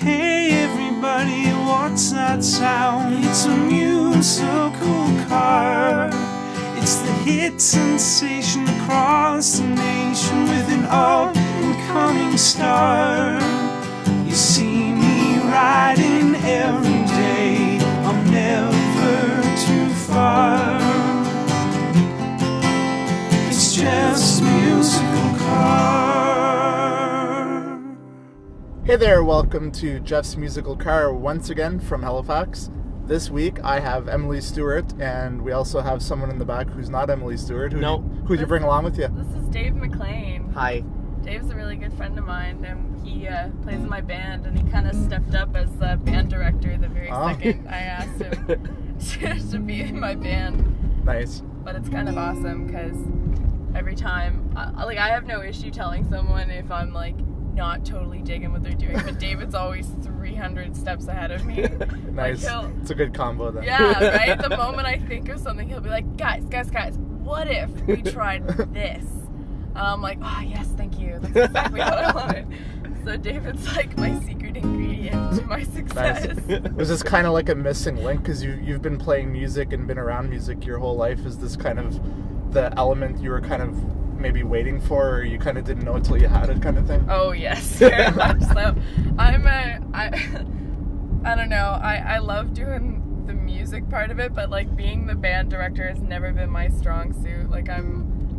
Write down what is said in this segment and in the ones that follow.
Hey everybody, what's that sound? It's a musical car. It's the hit sensation across the nation with an up-and-coming star. You see me riding every day, I'm never too far. It's just musical car. Hey there, welcome to Jeff's Musical Car once again from Halifax. This week I have Emily Stuart, and we also have someone in the back who's not Emily Stewart. Who'd you bring along with you? This is Dave McLean. Hi. Dave's a really good friend of mine, and he plays in my band, and he kind of stepped up as the band director the very second I asked him to be in my band. Nice. But it's kind of awesome because every time, I have no issue telling someone if I'm not totally digging what they're doing, but David's always 300 steps ahead of me. Nice. It's a good combo then. Yeah, right? The moment I think of something, he'll be like, guys, what if we tried this? And I'm like, oh yes, thank you. That's exactly what I wanted. So David's like my secret ingredient to my success. Nice. Was this kind of like a missing link? Because you've been playing music and been around music your whole life. Is this kind of the element you were kind of maybe waiting for, or you kind of didn't know until you had it kind of thing? Oh yes, very much so. I don't know, I love doing the music part of it, but being the band director has never been my strong suit.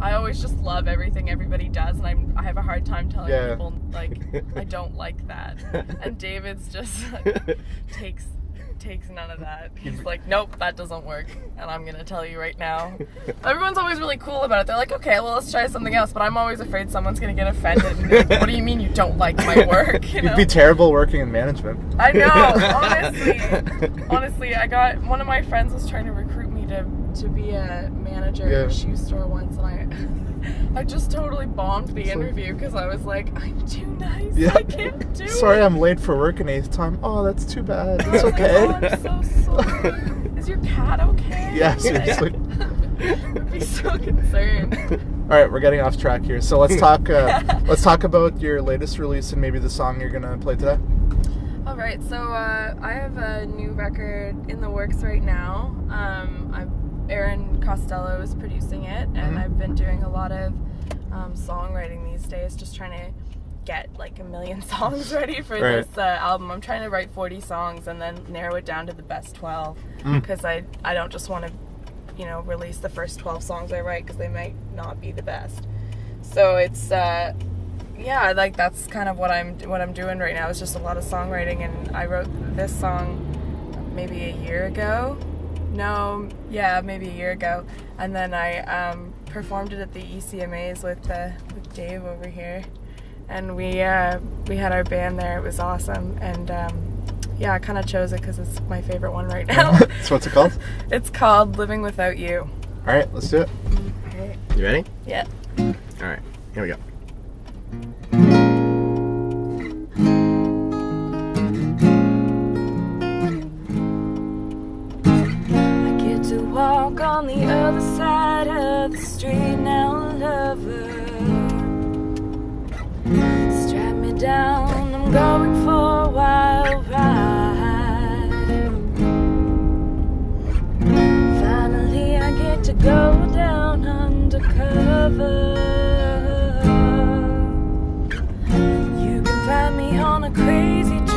I always just love everything everybody does, and I have a hard time telling people I don't like that. And David's just takes none of that. He's like, nope, that doesn't work, and I'm gonna tell you right now. Everyone's always really cool about it. They're like, okay, well, let's try something else, but I'm always afraid someone's gonna get offended and be like, what do you mean you don't like my work? You'd be terrible working in management. I know, honestly, I got one of my friends was trying to recruit me to be a manager at a shoe store once, and I just totally bombed the interview because I was like, I'm too nice. I can't do it. Sorry, I'm late for work an eighth time. Oh, that's too bad. It's okay. Oh, I'm so sorry. Is your cat okay? Yeah, seriously. I'd be so concerned. All right, we're getting off track here. So let's talk. Let's talk about your latest release and maybe the song you're gonna play today. All right, so I have a new record in the works right now. Aaron Costello is producing it, and I've been doing a lot of songwriting these days, just trying to get a million songs ready for this album. I'm trying to write 40 songs and then narrow it down to the best 12, because I don't just want to release the first 12 songs I write because they might not be the best. So it's that's kind of what I'm doing right now. It's just a lot of songwriting, and I wrote this song maybe a year ago. Maybe a year ago, and then I performed it at the ECMAs with Dave over here, and we had our band there. It was awesome, and I kind of chose it because it's my favorite one right now. So what's it called? It's called Living Without You. All right, let's do it. Okay. You ready? Yeah. All right, here we go. Walk on the other side of the street now, lover. Strap me down, I'm going for a wild ride. Finally I get to go down undercover. You can find me on a crazy train.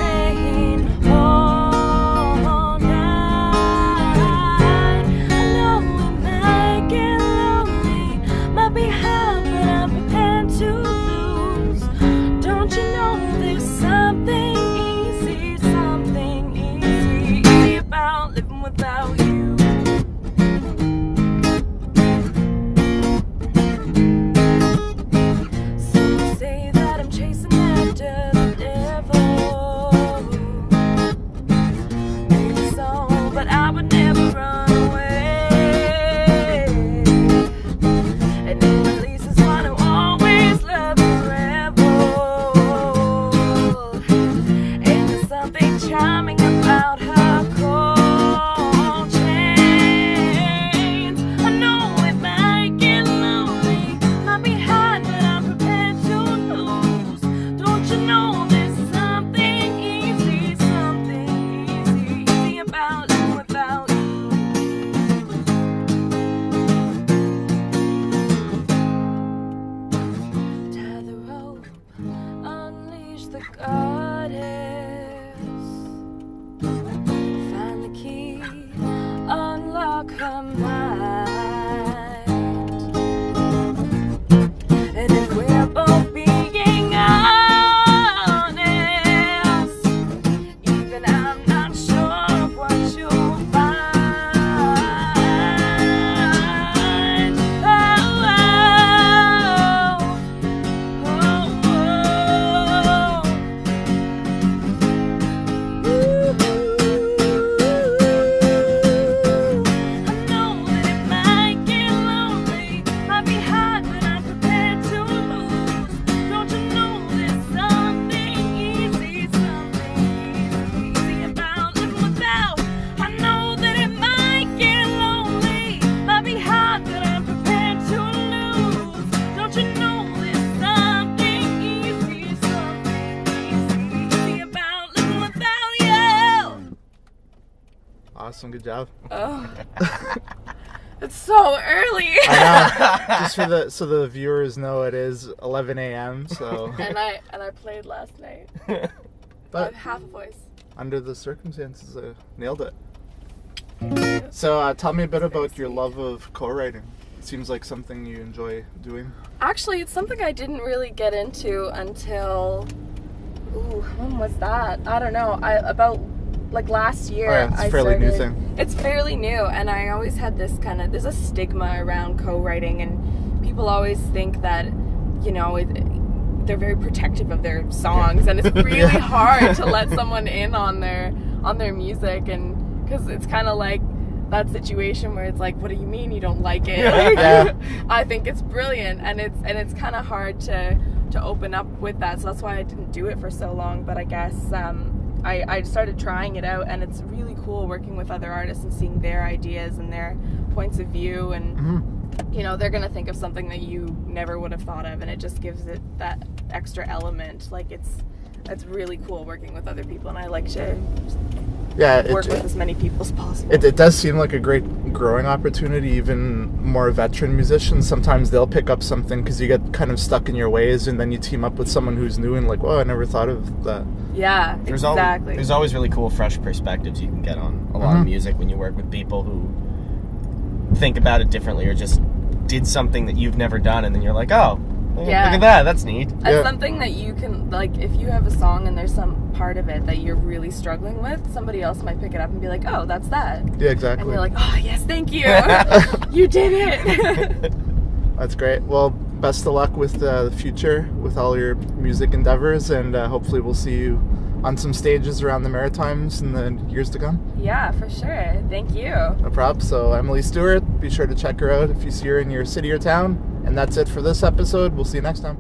Awesome, good job. Oh. It's so early. I know. Just so the viewers know, it is 11 a.m. So. and I played last night. I But have half a voice. under the circumstances, I nailed it. So tell me a bit about your love of co-writing. It seems like something you enjoy doing. Actually, it's something I didn't really get into until, when was that? I don't know. About like last year. Oh, yeah, it's a fairly new thing. It's fairly new, and I always had this there's a stigma around co-writing, and people always think that, you know, they're very protective of their songs, and it's really hard to let someone in on their music, and because it's kind of like that situation where it's like, what do you mean you don't like it? Like, I think it's brilliant, and it's kind of hard to open up with that, so that's why I didn't do it for so long. But I guess I started trying it out, and it's really cool working with other artists and seeing their ideas and their points of view, and you know, they're gonna think of something that you never would have thought of, and it just gives it that extra element. Like it's really cool working with other people, and I like to work with as many people as possible. It does seem like a great growing opportunity. Even more veteran musicians, sometimes they'll pick up something because you get kind of stuck in your ways, and then you team up with someone who's new and like, whoa, I never thought of that. Yeah, exactly. There's always really cool, fresh perspectives you can get on a lot of music when you work with people who think about it differently or just did something that you've never done, and then you're like, oh, look at that, that's neat. And something that you can, like, if you have a song and there's some part of it that you're really struggling with, somebody else might pick it up and be like, oh, that's that. Yeah, exactly. And you're like, oh, yes, thank you. You did it. That's great. Well, best of luck with the future, with all your music endeavors, and hopefully we'll see you on some stages around the Maritimes in the years to come. Yeah, for sure. Thank you. No problem. So Emily Stuart, be sure to check her out if you see her in your city or town. And that's it for this episode. We'll see you next time.